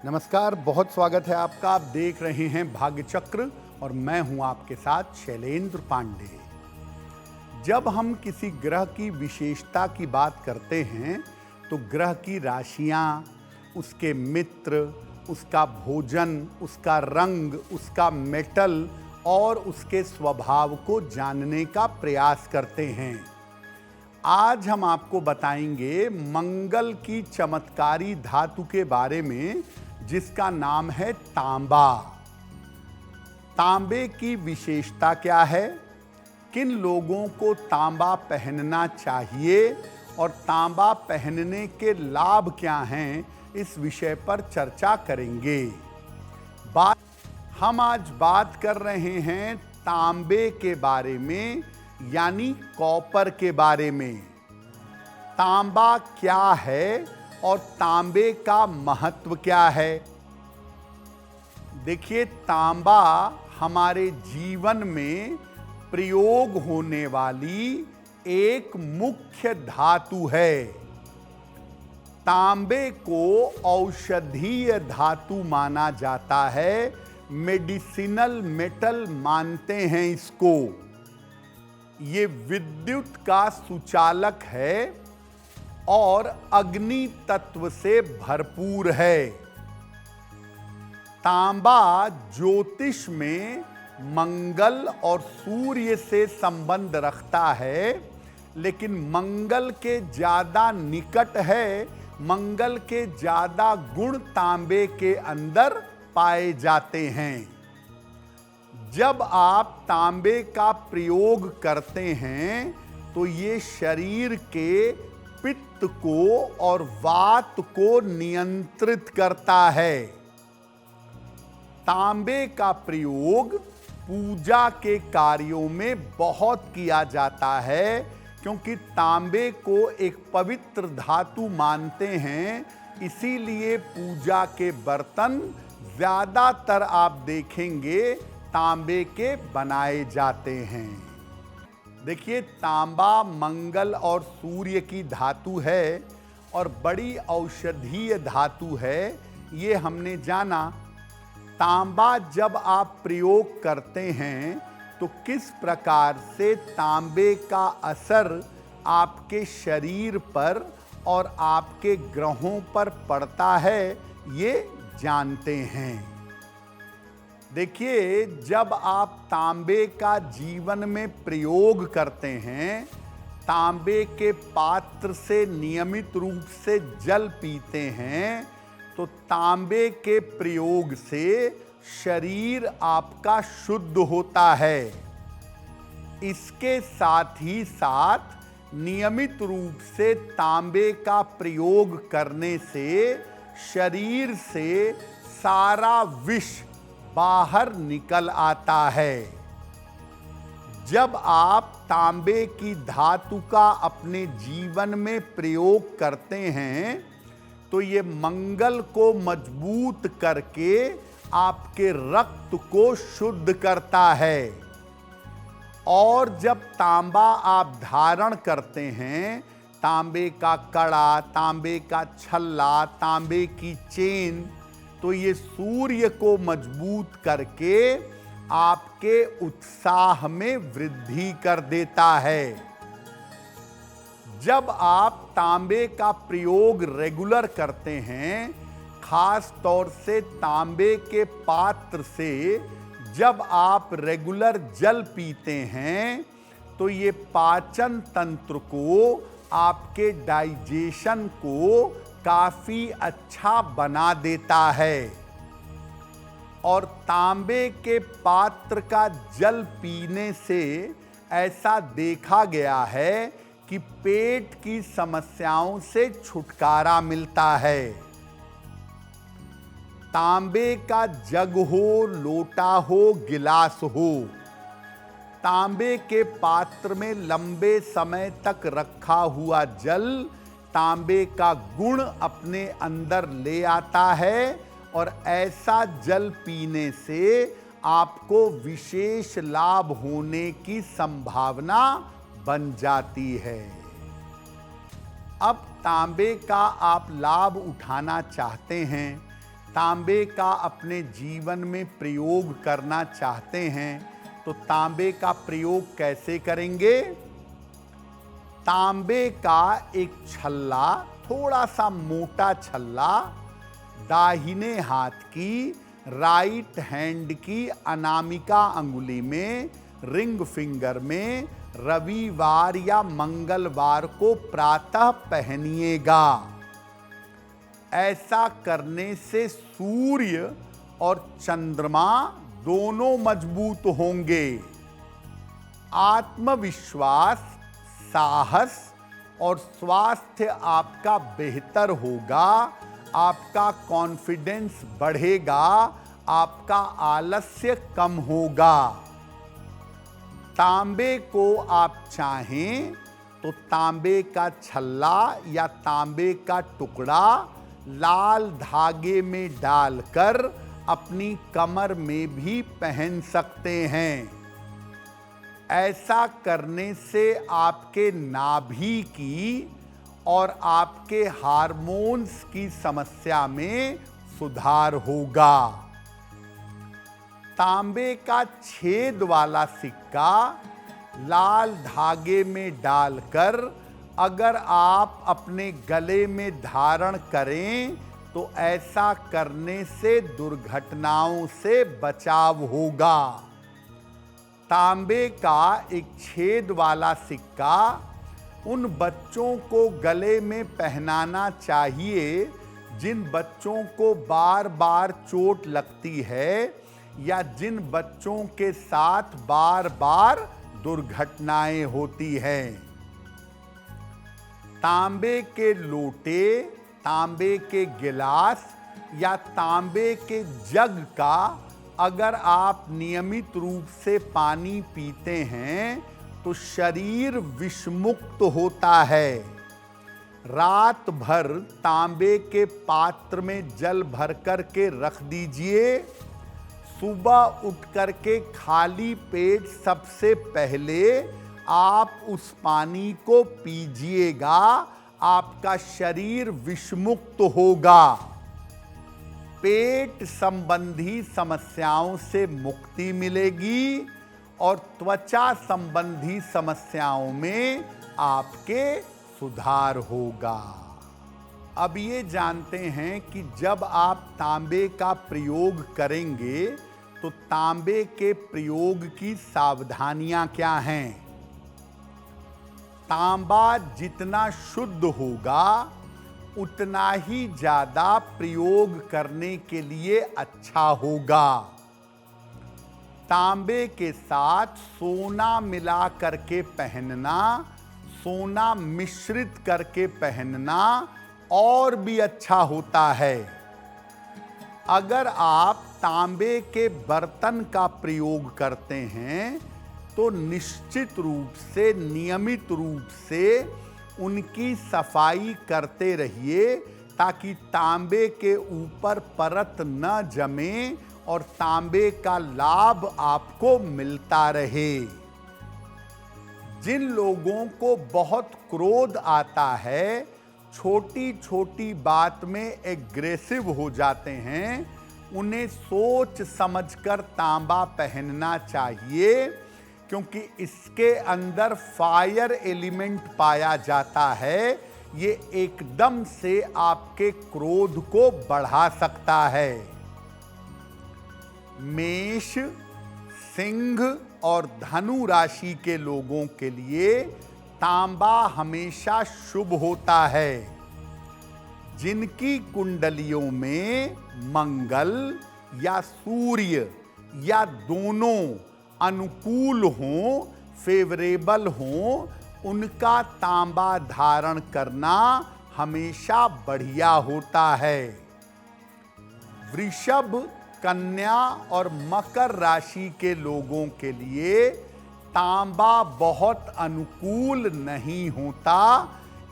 नमस्कार, बहुत स्वागत है आपका। आप देख रहे हैं भाग्य चक्र और मैं हूं आपके साथ शैलेंद्र पांडे। जब हम किसी ग्रह की विशेषता की बात करते हैं तो ग्रह की राशियां, उसके मित्र, उसका भोजन, उसका रंग, उसका मेटल और उसके स्वभाव को जानने का प्रयास करते हैं। आज हम आपको बताएंगे मंगल की चमत्कारी धातु के बारे में जिसका नाम है तांबा। तांबे की विशेषता क्या है, किन लोगों को तांबा पहनना चाहिए और तांबा पहनने के लाभ क्या हैं, इस विषय पर चर्चा करेंगे। हम आज बात कर रहे हैं तांबे के बारे में, यानी कॉपर के बारे में। तांबा क्या है और तांबे का महत्व क्या है। देखिए, तांबा हमारे जीवन में प्रयोग होने वाली एक मुख्य धातु है। तांबे को औषधीय धातु माना जाता है, मेडिसिनल मेटल मानते हैं इसको। ये विद्युत का सुचालक है और अग्नि तत्व से भरपूर है। तांबा ज्योतिष में मंगल और सूर्य से संबंध रखता है, लेकिन मंगल के ज्यादा निकट है, मंगल के ज्यादा गुण तांबे के अंदर पाए जाते हैं। जब आप तांबे का प्रयोग करते हैं तो ये शरीर के पित्त को और वात को नियंत्रित करता है। तांबे का प्रयोग पूजा के कार्यों में बहुत किया जाता है, क्योंकि तांबे को एक पवित्र धातु मानते हैं। इसीलिए पूजा के बर्तन ज्यादातर आप देखेंगे तांबे के बनाए जाते हैं। देखिए, तांबा मंगल और सूर्य की धातु है और बड़ी औषधीय धातु है, ये हमने जाना। तांबा जब आप प्रयोग करते हैं तो किस प्रकार से तांबे का असर आपके शरीर पर और आपके ग्रहों पर पड़ता है, ये जानते हैं। देखिए, जब आप तांबे का जीवन में प्रयोग करते हैं, तांबे के पात्र से नियमित रूप से जल पीते हैं, तो तांबे के प्रयोग से शरीर आपका शुद्ध होता है। इसके साथ ही साथ नियमित रूप से तांबे का प्रयोग करने से शरीर से सारा विष बाहर निकल आता है। जब आप तांबे की धातु का अपने जीवन में प्रयोग करते हैं तो ये मंगल को मजबूत करके आपके रक्त को शुद्ध करता है। और जब तांबा आप धारण करते हैं, तांबे का कड़ा, तांबे का छल्ला, तांबे की चेन, तो ये सूर्य को मजबूत करके आपके उत्साह में वृद्धि कर देता है। जब आप तांबे का प्रयोग रेगुलर करते हैं, खास तौर से तांबे के पात्र से जब आप रेगुलर जल पीते हैं, तो ये पाचन तंत्र को, आपके डाइजेशन को काफी अच्छा बना देता है। और तांबे के पात्र का जल पीने से ऐसा देखा गया है कि पेट की समस्याओं से छुटकारा मिलता है। तांबे का जग हो, लोटा हो, गिलास हो, तांबे के पात्र में लंबे समय तक रखा हुआ जल तांबे का गुण अपने अंदर ले आता है और ऐसा जल पीने से आपको विशेष लाभ होने की संभावना बन जाती है। अब तांबे का आप लाभ उठाना चाहते हैं, तांबे का अपने जीवन में प्रयोग करना चाहते हैं तो तांबे का प्रयोग कैसे करेंगे? तांबे का एक छल्ला, थोड़ा सा मोटा छल्ला, दाहिने हाथ की राइट हैंड की अनामिका अंगुली में, रिंग फिंगर में रविवार या मंगलवार को प्रातः पहनिएगा। ऐसा करने से सूर्य और चंद्रमा दोनों मजबूत होंगे। आत्मविश्वास, साहस और स्वास्थ्य आपका बेहतर होगा, आपका कॉन्फिडेंस बढ़ेगा, आपका आलस्य कम होगा। तांबे को आप चाहें तो तांबे का छल्ला या तांबे का टुकड़ा लाल धागे में डालकर अपनी कमर में भी पहन सकते हैं। ऐसा करने से आपके नाभि की और आपके हार्मोन्स की समस्या में सुधार होगा। तांबे का छेद वाला सिक्का लाल धागे में डालकर अगर आप अपने गले में धारण करें तो ऐसा करने से दुर्घटनाओं से बचाव होगा। तांबे का एक छेद वाला सिक्का उन बच्चों को गले में पहनाना चाहिए जिन बच्चों को बार बार चोट लगती है या जिन बच्चों के साथ बार बार दुर्घटनाएं होती हैं। तांबे के लोटे, तांबे के गिलास या तांबे के जग का अगर आप नियमित रूप से पानी पीते हैं तो शरीर विषमुक्त होता है। रात भर तांबे के पात्र में जल भर कर के रख दीजिए। सुबह उठ करके खाली पेट सबसे पहले आप उस पानी को पीजिएगा, आपका शरीर विषमुक्त होगा। पेट संबंधी समस्याओं से मुक्ति मिलेगी और त्वचा संबंधी समस्याओं में आपके सुधार होगा। अब ये जानते हैं कि जब आप तांबे का प्रयोग करेंगे तो तांबे के प्रयोग की सावधानियां क्या हैं। तांबा जितना शुद्ध होगा उतना ही ज्यादा प्रयोग करने के लिए अच्छा होगा। तांबे के साथ सोना मिला करके पहनना, सोना मिश्रित करके पहनना और भी अच्छा होता है। अगर आप तांबे के बर्तन का प्रयोग करते हैं तो निश्चित रूप से, नियमित रूप से उनकी सफाई करते रहिए ताकि तांबे के ऊपर परत न जमे और तांबे का लाभ आपको मिलता रहे। जिन लोगों को बहुत क्रोध आता है, छोटी छोटी बात में एग्रेसिव हो जाते हैं, उन्हें सोच समझकर तांबा पहनना चाहिए क्योंकि इसके अंदर फायर एलिमेंट पाया जाता है। ये एकदम से आपके क्रोध को बढ़ा सकता है। मेष, सिंह और धनु राशि के लोगों के लिए तांबा हमेशा शुभ होता है। जिनकी कुंडलियों में मंगल या सूर्य या दोनों अनुकूल हों, फेवरेबल हों, उनका तांबा धारण करना हमेशा बढ़िया होता है। वृषभ, कन्या और मकर राशि के लोगों के लिए तांबा बहुत अनुकूल नहीं होता।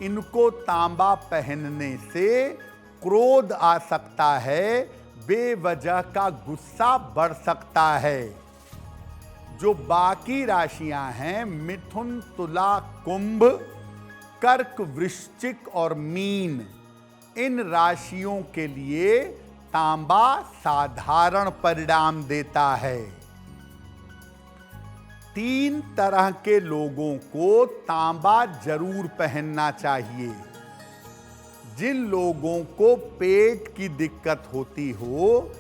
इनको तांबा पहनने से क्रोध आ सकता है, बेवजह का गुस्सा बढ़ सकता है। जो बाकी राशियां हैं, मिथुन, तुला, कुंभ, कर्क, वृश्चिक और मीन, इन राशियों के लिए तांबा साधारण परिणाम देता है। 3 तरह के लोगों को तांबा जरूर पहनना चाहिए। जिन लोगों को पेट की दिक्कत होती हो,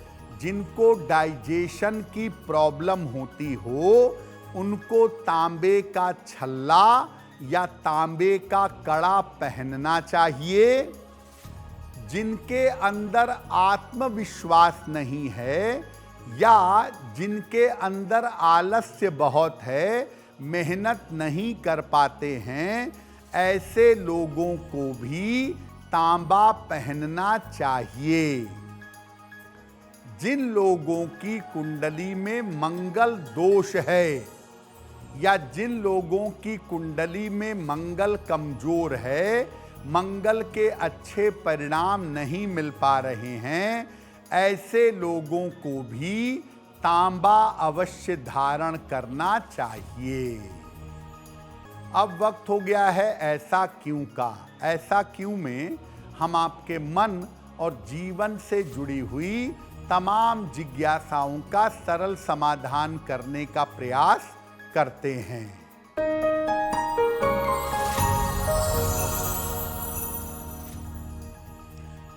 जिनको डाइजेशन की प्रॉब्लम होती हो, उनको तांबे का छल्ला या तांबे का कड़ा पहनना चाहिए। जिनके अंदर आत्मविश्वास नहीं है या जिनके अंदर आलस्य बहुत है, मेहनत नहीं कर पाते हैं, ऐसे लोगों को भी तांबा पहनना चाहिए। जिन लोगों की कुंडली में मंगल दोष है या जिन लोगों की कुंडली में मंगल कमजोर है, मंगल के अच्छे परिणाम नहीं मिल पा रहे हैं, ऐसे लोगों को भी तांबा अवश्य धारण करना चाहिए। अब वक्त हो गया है ऐसा क्यों का। ऐसा क्यों में हम आपके मन और जीवन से जुड़ी हुई तमाम जिज्ञासाओं का सरल समाधान करने का प्रयास करते हैं।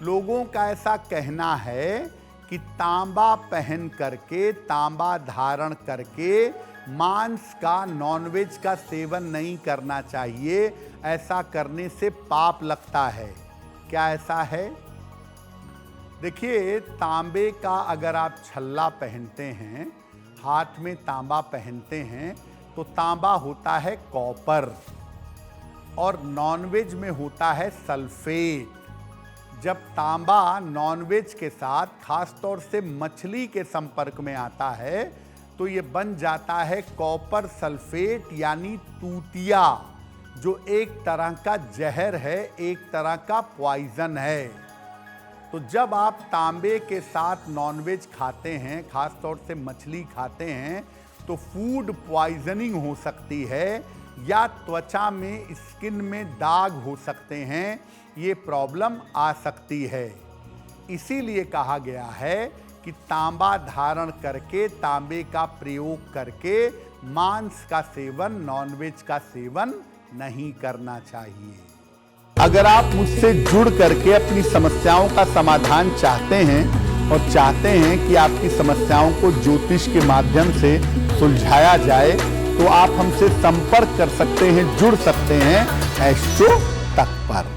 लोगों का ऐसा कहना है कि तांबा पहन करके, तांबा धारण करके मांस का, नॉनवेज का सेवन नहीं करना चाहिए। ऐसा करने से पाप लगता है। क्या ऐसा है? देखिए, तांबे का अगर आप छल्ला पहनते हैं, हाथ में तांबा पहनते हैं, तो तांबा होता है कॉपर और नॉनवेज में होता है सल्फेट। जब तांबा नॉनवेज के साथ, खास तौर से मछली के संपर्क में आता है, तो ये बन जाता है कॉपर सल्फेट यानी तूतिया, जो एक तरह का जहर है, एक तरह का पॉइजन है। तो जब आप तांबे के साथ नॉनवेज खाते हैं, खास तौर से मछली खाते हैं, तो फूड पॉइजनिंग हो सकती है या त्वचा में, स्किन में दाग हो सकते हैं। ये प्रॉब्लम आ सकती है। इसीलिए कहा गया है कि तांबा धारण करके, तांबे का प्रयोग करके मांस का सेवन, नॉनवेज का सेवन नहीं करना चाहिए। अगर आप मुझसे जुड़ करके अपनी समस्याओं का समाधान चाहते हैं और चाहते हैं कि आपकी समस्याओं को ज्योतिष के माध्यम से सुलझाया जाए, तो आप हमसे संपर्क कर सकते हैं, जुड़ सकते हैं एस्ट्रो तक पर।